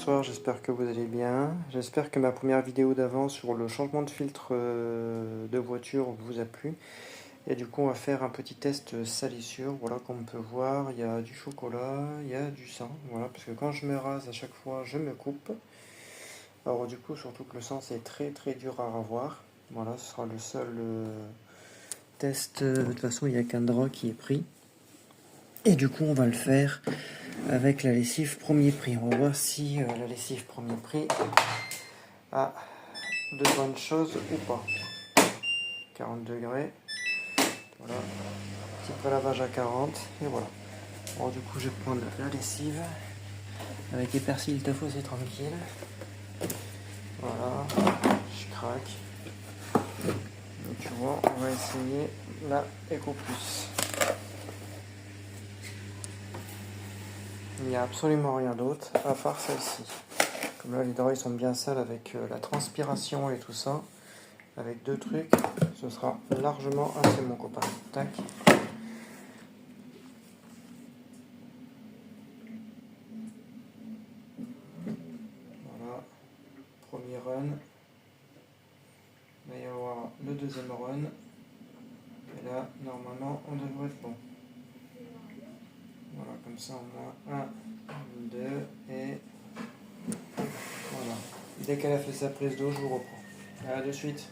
bonsoir, j'espère que vous allez bien. J'espère que ma première vidéo d'avant sur le changement de filtre de voiture vous a plu. Et du coup, on va faire un petit test salissure. Voilà, comme on peut voir, il y a du chocolat, il y a du sang. Voilà, parce que quand je me rase, à chaque fois, je me coupe. Alors du coup, surtout que le sang, c'est très dur à avoir. Voilà, ce sera le seul test. De toute façon, il n'y a qu'un drap qui est pris. Et du coup, on va le faire avec la lessive premier prix. On va voir si la lessive premier prix a de bonnes choses ou pas. 40 degrés. Voilà. Petit peu lavage à 40. Et voilà. Alors du coup, je vais prendre la lessive. Avec les persils, il te faut, c'est tranquille. Voilà. Je craque. Donc tu vois, on va essayer la Eco Plus. Il n'y a absolument rien d'autre à part celle-ci. Comme là, les draps ils sont bien sales avec la transpiration et tout ça. Avec deux trucs, ce sera largement assez, mon copain. Tac. Voilà. Premier run. Il va y avoir le deuxième run. Et là, normalement, on devrait être bon. Voilà, comme ça, au moins 1, 2 et voilà. Dès qu'elle a fait sa prise d'eau, je vous reprends. À de suite.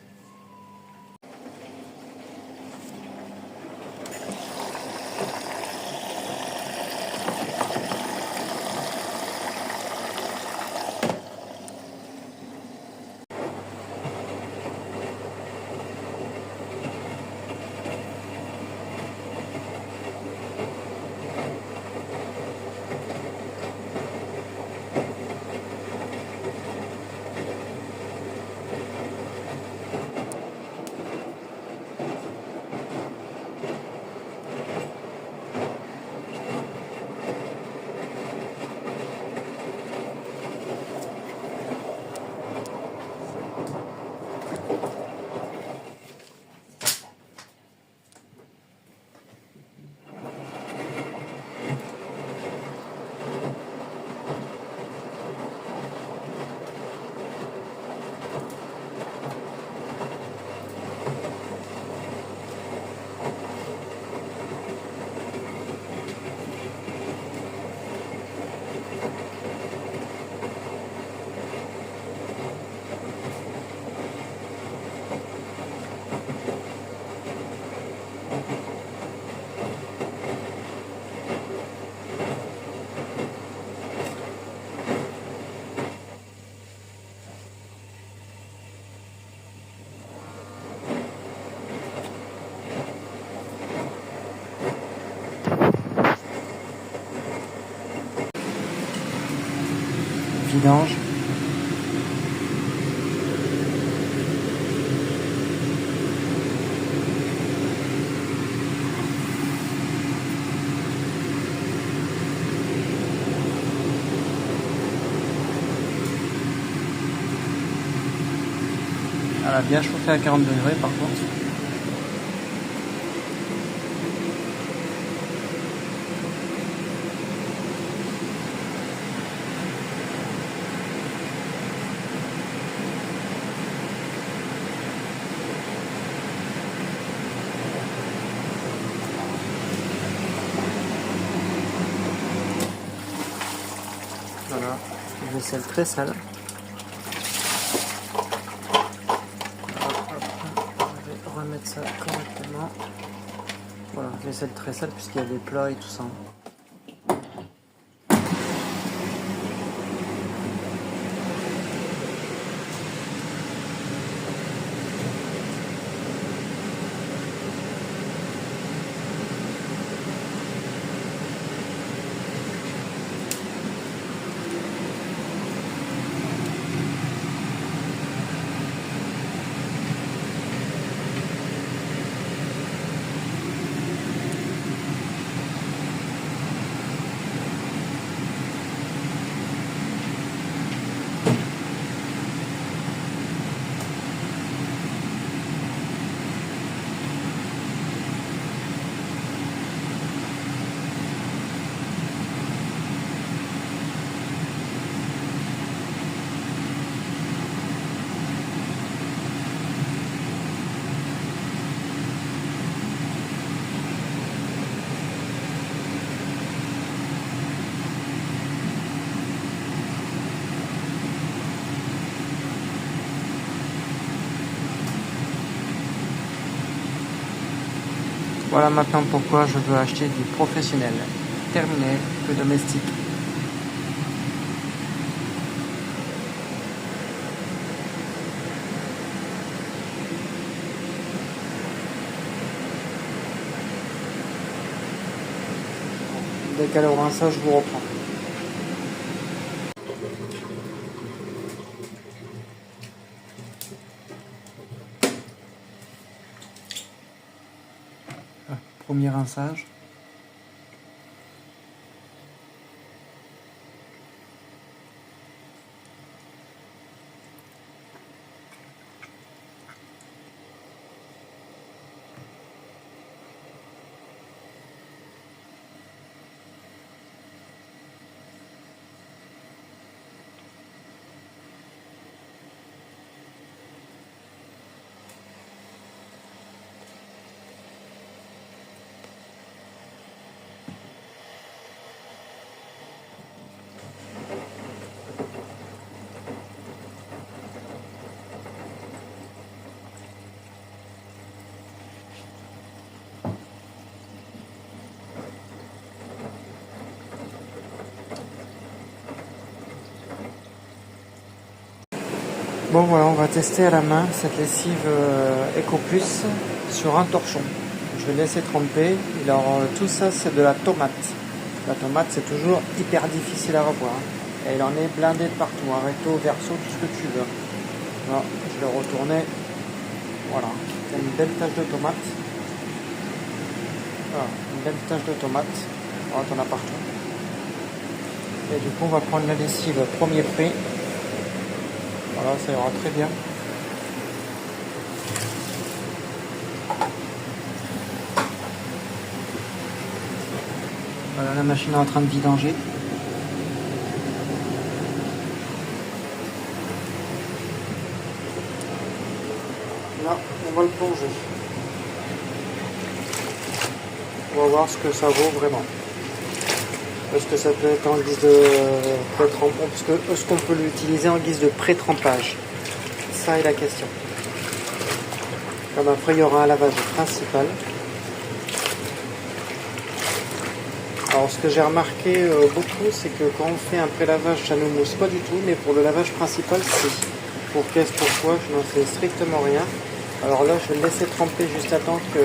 Vidange. Elle a bien chauffé à 40 degrés par contre. Voilà, une vaisselle très sale. Je vais remettre ça correctement. Voilà, vaisselle très sale puisqu'il y a des plats et tout ça. Voilà maintenant pourquoi je veux acheter du professionnel. Terminé, le domestique. Dès qu'elle aura ça, je vous reprends. Premier rinçage. Bon voilà, on va tester à la main cette lessive EcoPlus sur un torchon. Je vais laisser tremper. Alors tout ça c'est de la tomate. La tomate c'est toujours hyper difficile à revoir. Et il en est blindé de partout, un recto, verso, tout ce que tu veux. Voilà, je vais retourner. Voilà, il y a une belle tache de tomate. Voilà, une belle tache de tomate. Voilà, t'en as partout. Et du coup on va prendre la lessive premier prix. Voilà, ça ira très bien. Voilà, la machine est en train de vidanger. Là, on va le plonger. On va voir ce que ça vaut vraiment. Est-ce que ça peut être en guise de pré-trempage? Est-ce qu'on peut l'utiliser en guise de pré-trempage? Ça est la question. Comme après il y aura un lavage principal. Alors ce que j'ai remarqué beaucoup, c'est que quand on fait un pré-lavage, ça ne mousse pas du tout, mais pour le lavage principal, si. Pour qu'est-ce pourquoi, je n'en sais strictement rien. Alors là, je vais le laisser tremper juste à temps que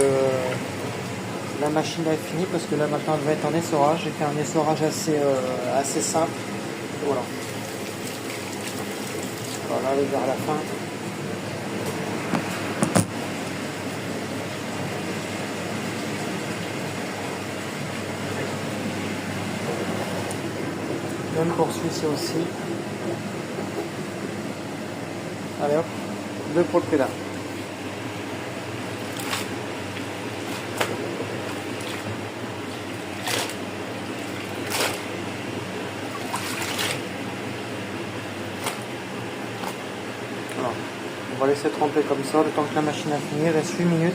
la machine est finie, parce que là maintenant elle va être en essorage. J'ai fait un essorage assez simple. Voilà. Voilà, vers la fin. Même pour celui-ci aussi. Allez hop, 2 pour le pédale. Voilà. On va laisser tremper comme ça le temps que la machine a fini. Il reste 8 minutes.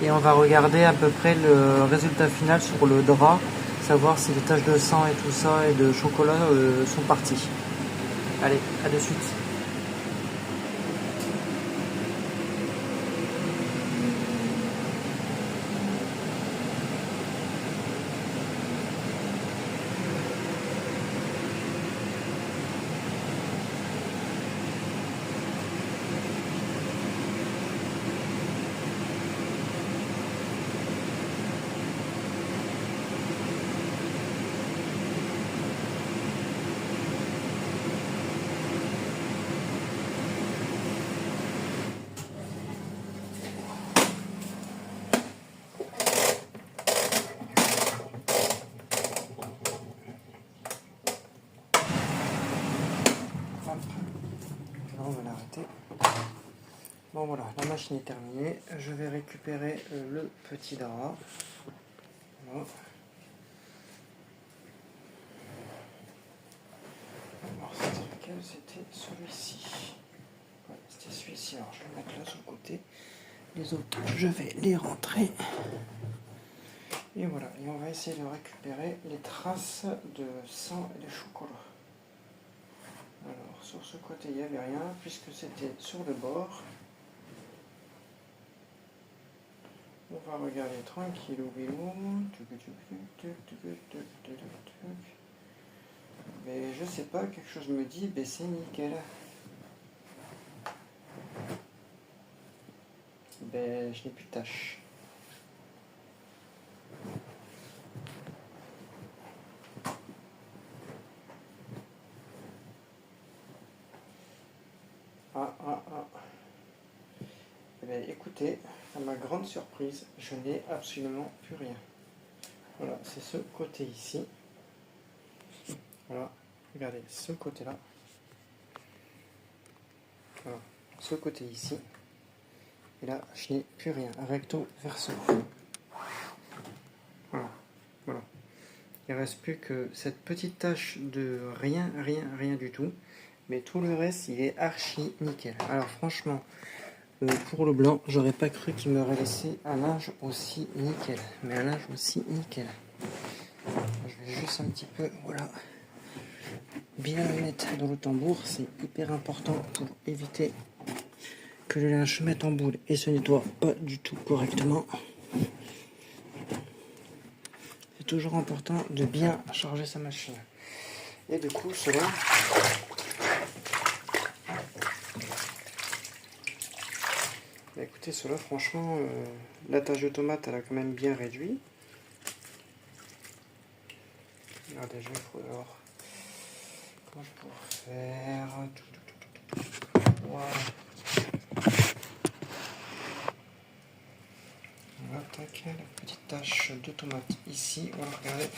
Et on va regarder à peu près le résultat final sur le drap. Savoir si les taches de sang et tout ça et de chocolat sont parties. Allez, à de suite. On va l'arrêter. Bon voilà, la machine est terminée. Je vais récupérer le petit drap. Voilà. Alors c'était lequel? C'était celui-ci. Ouais, c'était celui-ci. Alors je vais le mettre là sur le côté. Les autres, je vais les rentrer. Et voilà, et on va essayer de récupérer les traces de sang et de chocolat. Alors sur ce côté il n'y avait rien puisque c'était sur le bord. On va regarder tranquillou bilou. Mais je sais pas, quelque chose me dit, ben c'est nickel. Ben je n'ai plus de tâches. Eh bien, écoutez, à ma grande surprise, je n'ai absolument plus rien. Voilà, c'est ce côté ici. Voilà, regardez, ce côté-là. Voilà, ce côté ici. Et là, je n'ai plus rien. Recto verso. Voilà, voilà. Il ne reste plus que cette petite tache de rien, rien du tout. Mais tout le reste, il est archi nickel. Alors franchement, pour le blanc, j'aurais pas cru qu'il m'aurait laissé un linge aussi nickel. Mais un linge aussi nickel. Je vais juste un petit peu, voilà, bien le mettre dans le tambour. C'est hyper important pour éviter que le linge se mette en boule et se nettoie pas du tout correctement. C'est toujours important de bien charger sa machine. Et du coup, cela... Écoutez, cela, franchement, la tâche de tomate, elle a quand même bien réduit. Regardez, je vais voir comment je pourrais faire. Voilà. On va attaquer la petite tache de tomate ici. Voilà, regardez.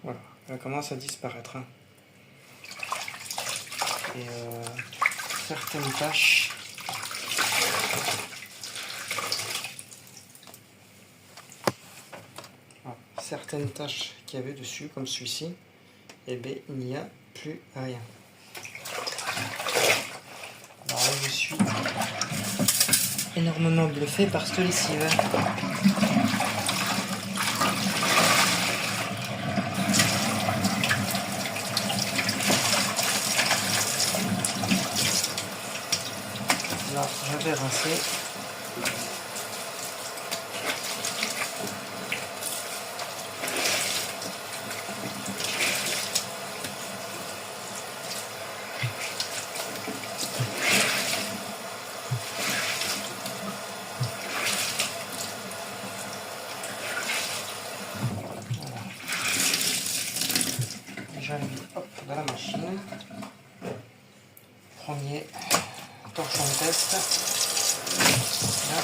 Voilà, elle commence à disparaître. Hein. Et certaines taches... certaines taches qu'il y avait dessus, comme celui-ci, et bien il n'y a plus rien. Alors là, je suis énormément bluffé par cette lessive. Là, je vais rincer. J'arrive dans la machine. Premier torchon de test. Là.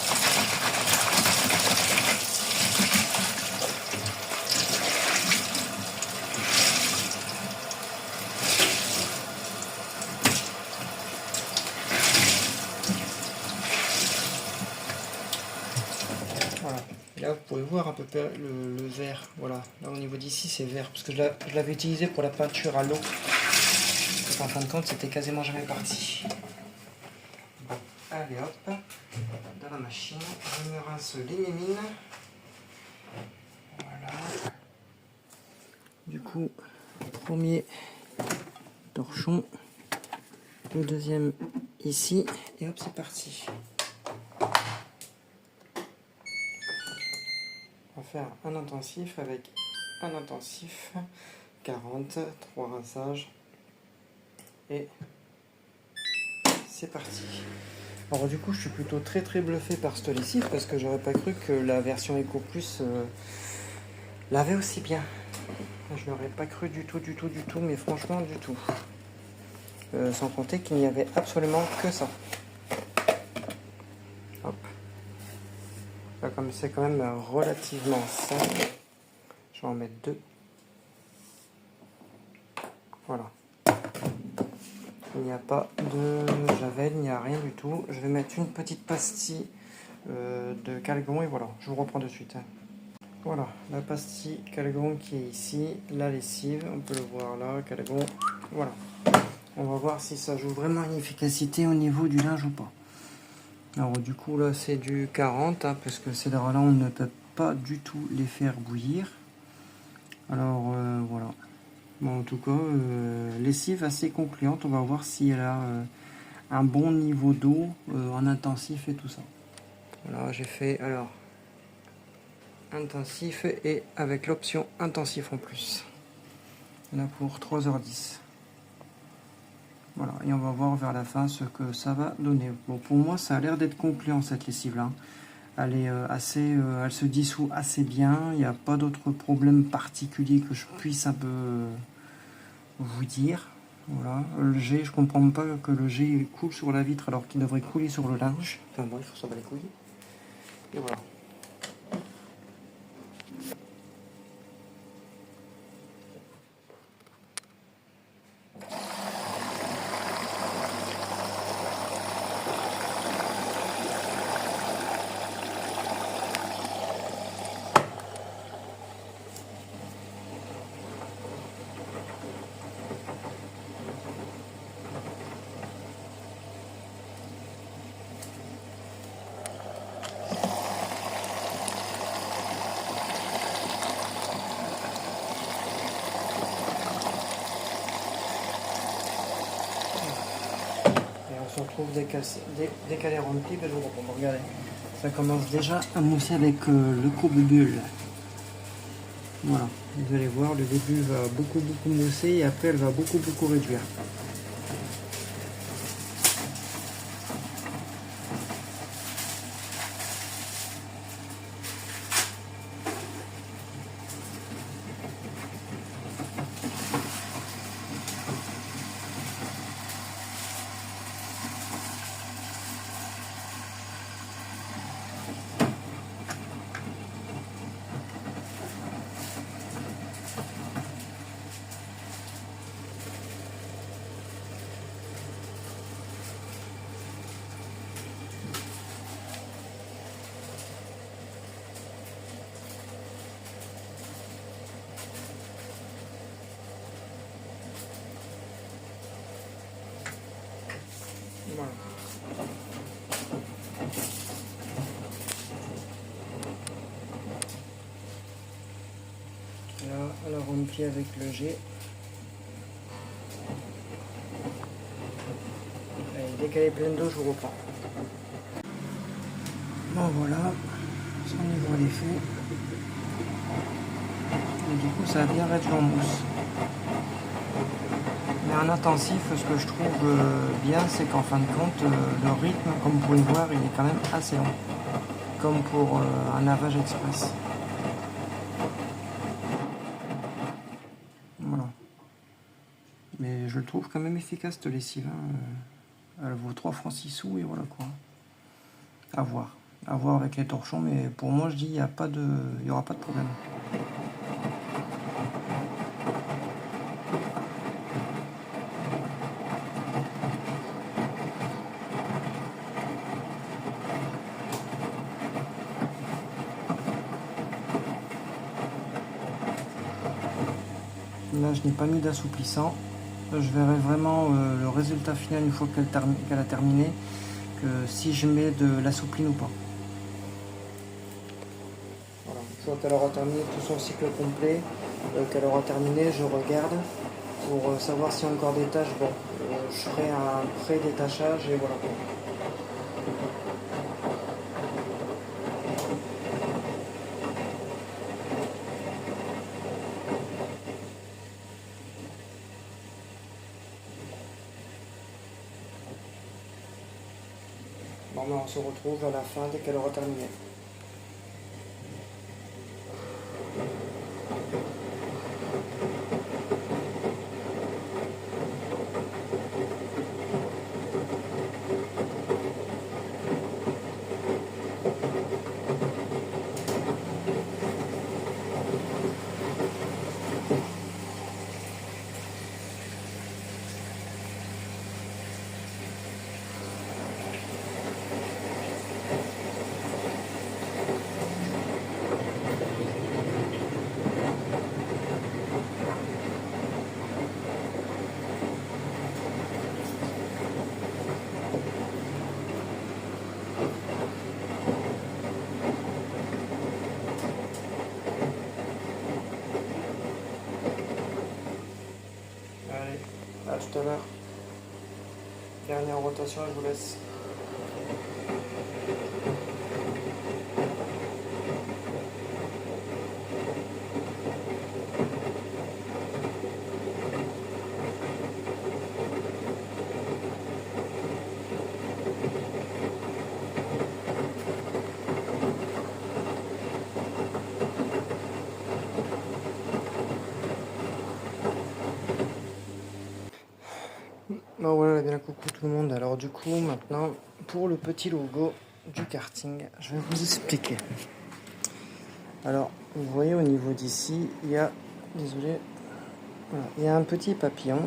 Voilà. Et là, vous pouvez voir un peu le vert. Voilà. Là, au niveau d'ici, c'est vert. Parce que je l'avais utilisé pour la peinture à l'eau. En fin de compte, c'était quasiment jamais parti. Bon, allez hop, dans la machine, je me rince les mimines. Voilà. Du coup, premier torchon, le deuxième ici, et hop, c'est parti. On va faire un intensif avec un intensif, 40, 3 rinçages, et c'est parti. Alors du coup, je suis plutôt très bluffé par cette lessive parce que j'aurais pas cru que la version Eco Plus l'avait aussi bien. Je n'aurais pas cru du tout, mais franchement du tout. Sans compter qu'il n'y avait absolument que ça. Hop. Là, comme c'est quand même relativement simple, je vais en mettre 2. Voilà. Il n'y a pas de javel, il n'y a rien du tout. Je vais mettre une petite pastille de Calgon et voilà, je vous reprends de suite. Voilà, la pastille Calgon qui est ici, la lessive, on peut le voir là, Calgon, voilà. On va voir si ça joue vraiment une efficacité au niveau du linge ou pas. Alors du coup là c'est du 40, hein, parce que ces draps là on ne peut pas du tout les faire bouillir. Alors voilà. Bon, en tout cas, lessive assez concluante. On va voir si elle a un bon niveau d'eau en intensif et tout ça. Voilà, j'ai fait alors intensif et avec l'option intensif en plus. Là pour 3h10. Voilà, et on va voir vers la fin ce que ça va donner. Bon, pour moi, ça a l'air d'être concluant cette lessive-là. Elle est elle se dissout assez bien. Il n'y a pas d'autres problèmes particuliers que je puisse un peu vous dire. Voilà, le jet, je comprends pas que le jet coule sur la vitre alors qu'il devrait couler sur le linge. Enfin bon, il faut s'en bat les couilles. Et voilà. On se retrouve dès qu'elle est remplie, ben je vous reprends. Regardez, ça commence déjà à mousser avec le courbe-bulle. Voilà, vous allez voir, le début va beaucoup mousser et après elle va beaucoup réduire. Voilà. Là, elle a rempli avec le jet. Et dès qu'elle est pleine d'eau, je vous reprends. Bon voilà, son niveau est fait. Et du coup, ça a bien réduit en mousse. Mais en intensif, ce que je trouve bien, c'est qu'en fin de compte, le rythme, comme vous pouvez voir, il est quand même assez long. Comme pour un lavage express. Voilà. Mais je le trouve quand même efficace, cette lessive. Elle vaut 3 francs 6 sous et voilà quoi. À voir. À voir avec les torchons, mais pour moi, je dis, il n'y aura pas de problème. Là, je n'ai pas mis d'assouplissant. Je verrai vraiment le résultat final une fois qu'elle a terminé, que si je mets de l'assoupline ou pas. Voilà. Une fois qu'elle aura terminé tout son cycle complet, qu'elle aura terminé, je regarde pour savoir s'il y a encore des tâches. Bon, je ferai un pré-détachage et voilà. Bon, ben, on se retrouve à la fin dès qu'elle aura terminé. Allez, à tout à l'heure. Dernière rotation, je vous laisse. Bon voilà, bien coucou tout le monde. Alors du coup, maintenant, pour le petit logo du karting, je vais vous expliquer. Alors, vous voyez au niveau d'ici, il y a, désolé, voilà, il y a un petit papillon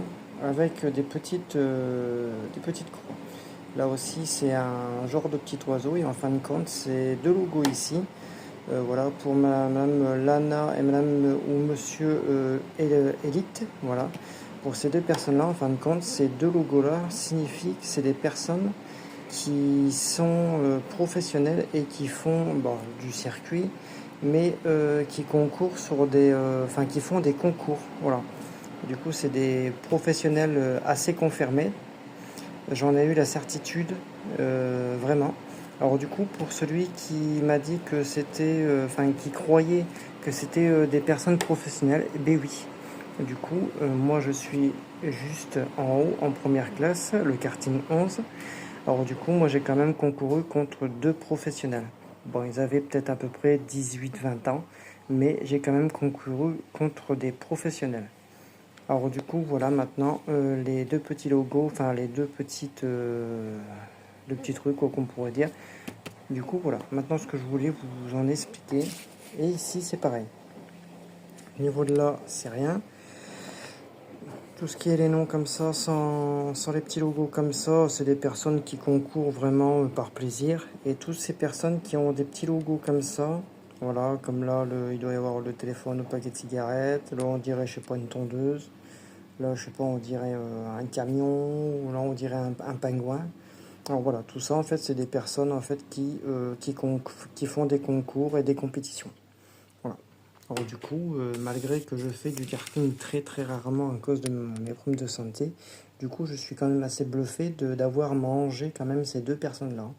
avec des petites croix. Là aussi, c'est un genre de petit oiseau et en fin de compte, c'est deux logos ici. Voilà, pour Madame Lana et Madame ou Monsieur Elite, voilà. Pour ces deux personnes-là, en fin de compte, ces deux logos-là signifient que c'est des personnes qui sont professionnelles et qui font du circuit, mais qui concourent sur qui font des concours, voilà. Du coup, c'est des professionnels assez confirmés. J'en ai eu la certitude, vraiment. Alors du coup, pour celui qui m'a dit que c'était, qui croyait que c'était des personnes professionnelles, eh bien oui. Du coup, moi je suis juste en haut, en première classe, le karting 11. Alors du coup, moi j'ai quand même concouru contre deux professionnels. Bon, ils avaient peut-être à peu près 18-20 ans, mais j'ai quand même concouru contre des professionnels. Alors du coup, voilà maintenant les deux petits logos, enfin les deux petits trucs quoi, qu'on pourrait dire. Du coup, voilà, maintenant ce que je voulais vous en expliquer. Et ici, c'est pareil. Au niveau de là, c'est rien. Tout ce qui est les noms comme ça, sans les petits logos comme ça, c'est des personnes qui concourent vraiment par plaisir. Et toutes ces personnes qui ont des petits logos comme ça, voilà, comme là, il doit y avoir le téléphone au paquet de cigarettes. Là, on dirait, je sais pas, une tondeuse. Là, je sais pas, on dirait un camion. Ou là, on dirait un pingouin. Alors voilà, tout ça, en fait, c'est des personnes en fait qui font des concours et des compétitions. Voilà. Alors du coup, malgré que je fais du karting très très rarement à cause de mes problèmes de santé, du coup, je suis quand même assez bluffé d'avoir mangé quand même ces deux personnes-là.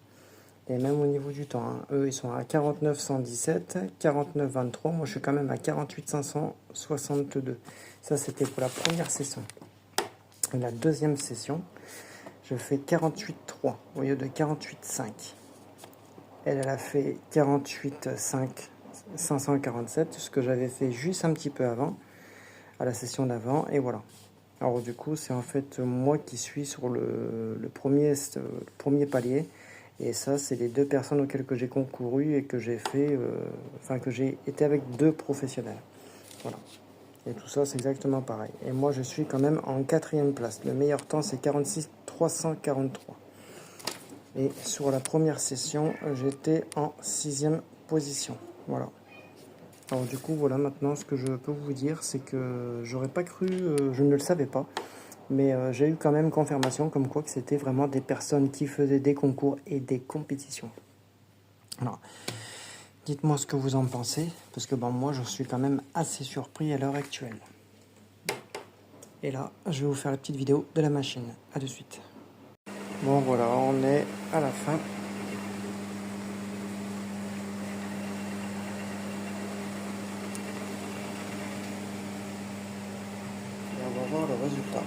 Et même au niveau du temps, hein. Eux, ils sont à 49 117, 49 23. Moi, je suis quand même à 48 562. Ça, c'était pour la première session. Et la deuxième session, je fais 48,3 au lieu de 48,5. Elle a fait 48,5 547, ce que j'avais fait juste un petit peu avant, à la session d'avant, et voilà. Alors du coup, c'est en fait moi qui suis sur le premier palier, et ça, c'est les deux personnes auxquelles que j'ai concouru et que j'ai fait, que j'ai été avec deux professionnels. Voilà. Et tout ça, c'est exactement pareil. Et moi, je suis quand même en 4e place. Le meilleur temps, c'est 46 343. Et sur la première session, j'étais en 6e position. Voilà. Alors du coup, voilà, maintenant, ce que je peux vous dire, c'est que j'aurais pas cru, je ne le savais pas, mais j'ai eu quand même confirmation comme quoi que c'était vraiment des personnes qui faisaient des concours et des compétitions. Alors, dites-moi ce que vous en pensez, parce que moi, je suis quand même assez surpris à l'heure actuelle. Et là, je vais vous faire la petite vidéo de la machine. A de suite. Bon, voilà, on est à la fin. Et on va voir le résultat.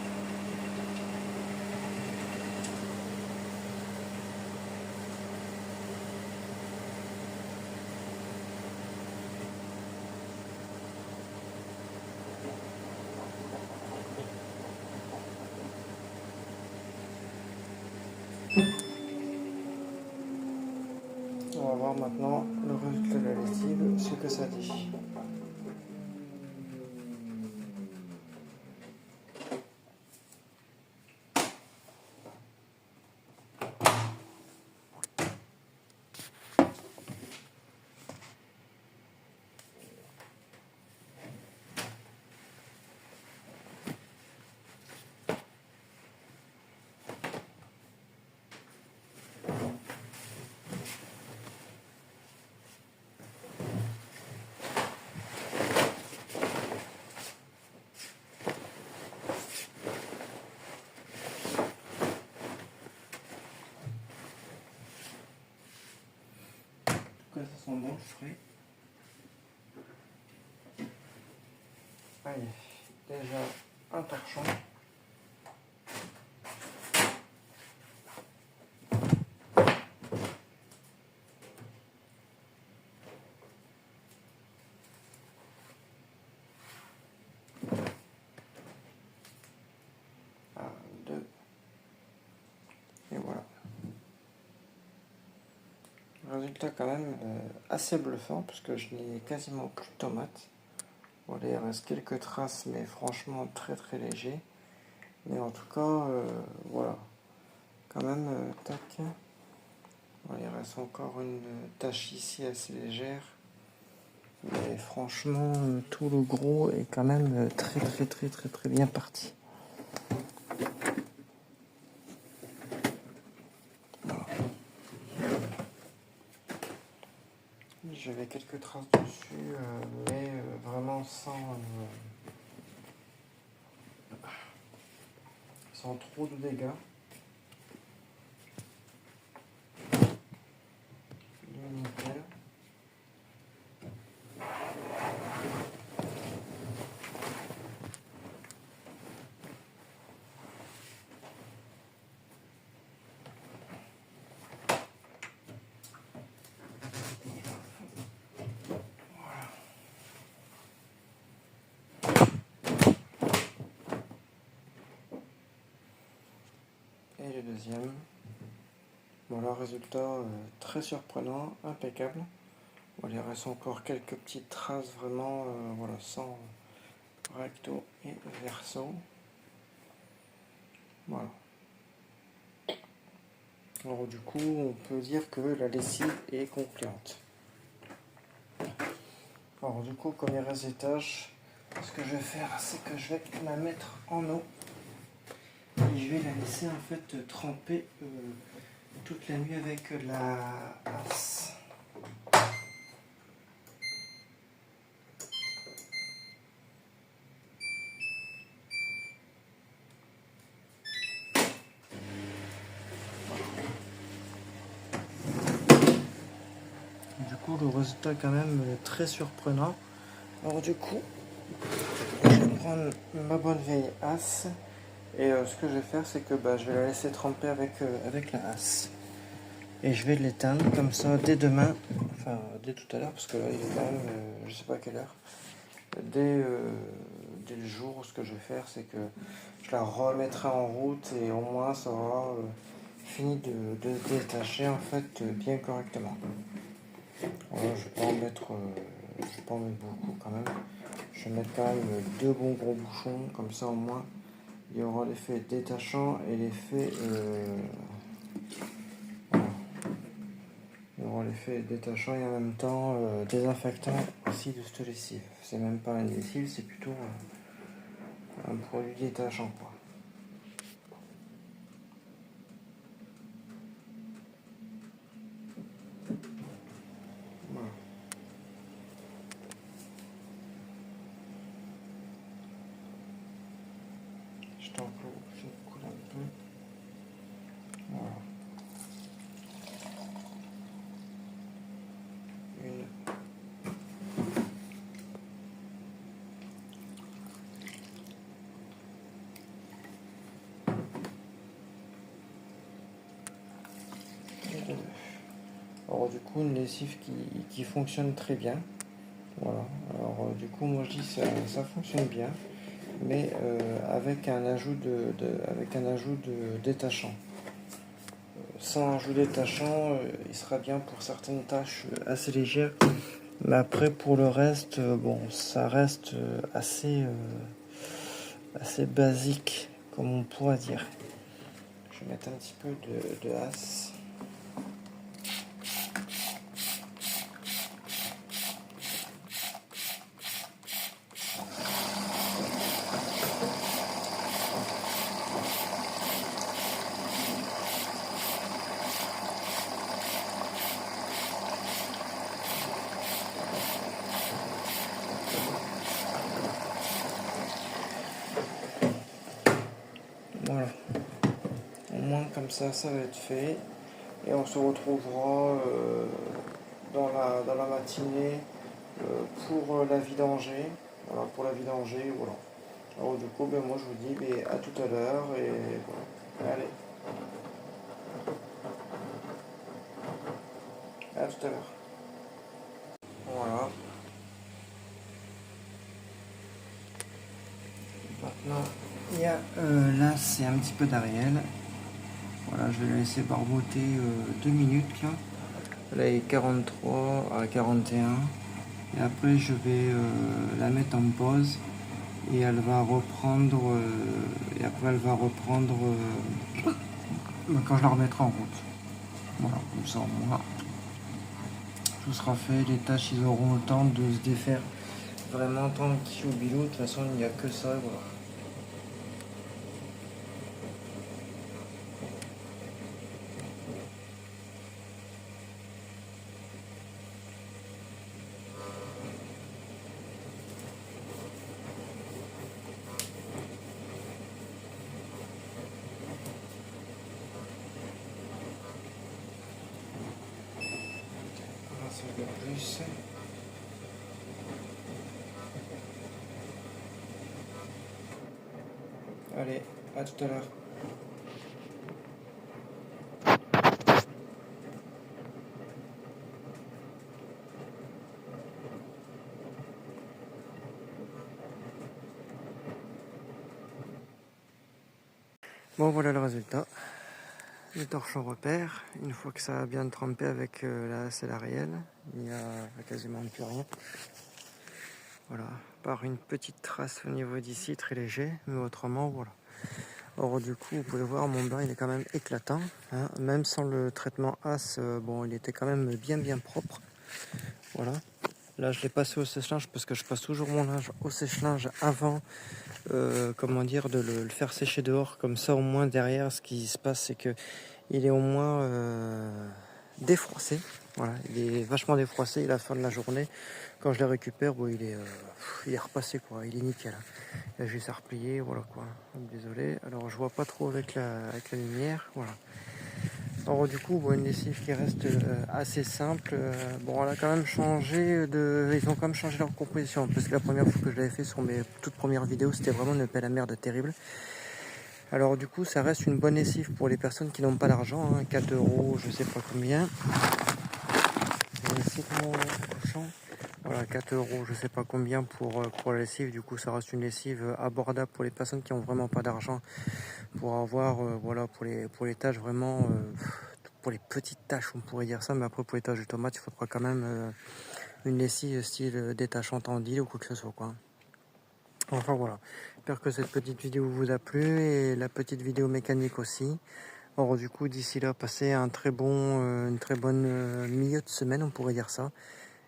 On va voir maintenant le résultat de la lessive, ce que ça dit. resteront dans le frais. Allez, déjà un torchon. Un, deux. Et voilà. Résultat quand même assez bluffant parce que je n'ai quasiment plus de tomates. Bon, il reste quelques traces, mais franchement très très léger. Mais en tout cas, voilà. Quand même, tac. Bon, il reste encore une tache ici assez légère. Mais franchement, tout le gros est quand même très très très très très bien parti. Voilà. J'avais quelques traces dessus, mais vraiment sans trop de dégâts. Nickel. Et le deuxième. Voilà, résultat très surprenant, impeccable. Bon, il reste encore quelques petites traces vraiment, voilà, sans recto et verso. Voilà. Alors du coup, on peut dire que la lessive est concluante. Alors du coup, comme il reste des tâches, ce que je vais faire, c'est que je vais la mettre en eau et je vais la laisser en fait tremper toute la nuit avec la hasse. Du coup, le résultat est quand même très surprenant. Alors du coup, je vais prendre ma bonne vieille hasse et ce que je vais faire, c'est que je vais la laisser tremper avec la hasse. Et je vais l'éteindre comme ça dès demain, enfin dès tout à l'heure, parce que là il est quand même, je sais pas à quelle heure. Dès le jour, ce que je vais faire, c'est que je la remettrai en route et au moins ça aura fini de se détacher en fait bien correctement. Voilà, je vais pas en mettre beaucoup quand même. Je vais mettre quand même deux bons gros bouchons, comme ça au moins il y aura l'effet détachant et l'effet il y aura l'effet détachant et en même temps désinfectant aussi de cette lessive. C'est même pas une lessive, c'est plutôt un produit détachant quoi. Voilà. Je t'en je coule un peu. Voilà. Une. Et deux. Alors du coup une lessive qui fonctionne très bien. Voilà. Alors du coup moi je dis ça fonctionne bien, mais avec un ajout de détachant. Sans ajout détachant, il sera bien pour certaines tâches assez légères. Mais après, pour le reste, bon, ça reste assez basique, comme on pourrait dire. Je vais mettre un petit peu de hasse. Voilà. Au moins, comme ça va être fait. Et on se retrouvera dans la matinée pour la vidanger. Voilà, pour la vidanger, voilà. Alors du coup, ben, moi je vous dis ben, à tout à l'heure et voilà. Allez, à tout à l'heure. Voilà. Maintenant, il y a là c'est un petit peu d'Ariel. Voilà, je vais la laisser barboter 2 minutes là. Là il est 43 à 41. Et après je vais la mettre en pause et elle va reprendre quand je la remettrai en route. Voilà, comme ça au moins tout sera fait, les tâches ils auront le temps de se défaire vraiment tranquille au bilou, de toute façon il n'y a que ça, voilà. Un peu plus. Allez, à tout à l'heure. Bon, voilà le résultat. Le torchon repère. Une fois que ça a bien trempé avec la célarielle, il n'y a quasiment plus rien. Voilà, par une petite trace au niveau d'ici, très léger, mais autrement, voilà. Or, du coup, vous pouvez voir, mon bain, il est quand même éclatant. Hein. Même sans le traitement AS, bon, il était quand même bien propre. Voilà. Là, je l'ai passé au sèche-linge parce que je passe toujours mon linge au sèche-linge avant, comment dire, de le faire sécher dehors. Comme ça, au moins, derrière, ce qui se passe, c'est que il est au moins défroissé. Voilà, il est vachement défroissé. Et à la fin de la journée, quand je le récupère, bon, il est repassé, quoi. Il est nickel. Il a juste à replier, voilà quoi. Désolé. Alors, je vois pas trop avec la lumière. Voilà. Alors, du coup, bon, une lessive qui reste assez simple. Bon, elle a quand même changé ils ont quand même changé leur composition. Parce que la première fois que je l'avais fait sur mes toutes premières vidéos, c'était vraiment une pelle à merde terrible. Alors du coup, ça reste une bonne lessive pour les personnes qui n'ont pas d'argent, hein, 4 €, je sais pas combien. Voilà, 4 €, je sais pas combien pour la lessive. Du coup, ça reste une lessive abordable pour les personnes qui n'ont vraiment pas d'argent, pour avoir, voilà, pour les tâches vraiment, pour les petites tâches, on pourrait dire ça. Mais après, pour les tâches de tomates, il faudra quand même une lessive style détachante en deal ou quoi que ce soit, quoi. Enfin voilà, j'espère que cette petite vidéo vous a plu et la petite vidéo mécanique aussi. Alors du coup, d'ici là, passez une très bonne milieu de semaine, on pourrait dire ça.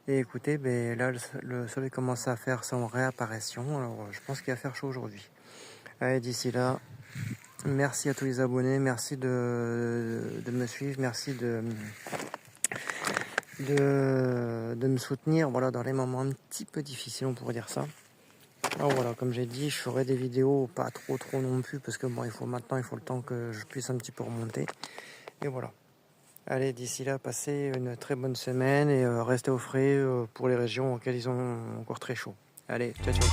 Et écoutez, ben, là, le soleil commence à faire son réapparition, alors je pense qu'il va faire chaud aujourd'hui. Allez, d'ici là, merci à tous les abonnés, merci de me suivre, merci de me soutenir, voilà, dans les moments un petit peu difficiles, on pourrait dire ça. Alors voilà, comme j'ai dit, je ferai des vidéos pas trop non plus parce que bon, il faut le temps que je puisse un petit peu remonter. Et voilà. Allez, d'ici là, passez une très bonne semaine et restez au frais pour les régions auxquelles ils ont encore très chaud. Allez, ciao ciao.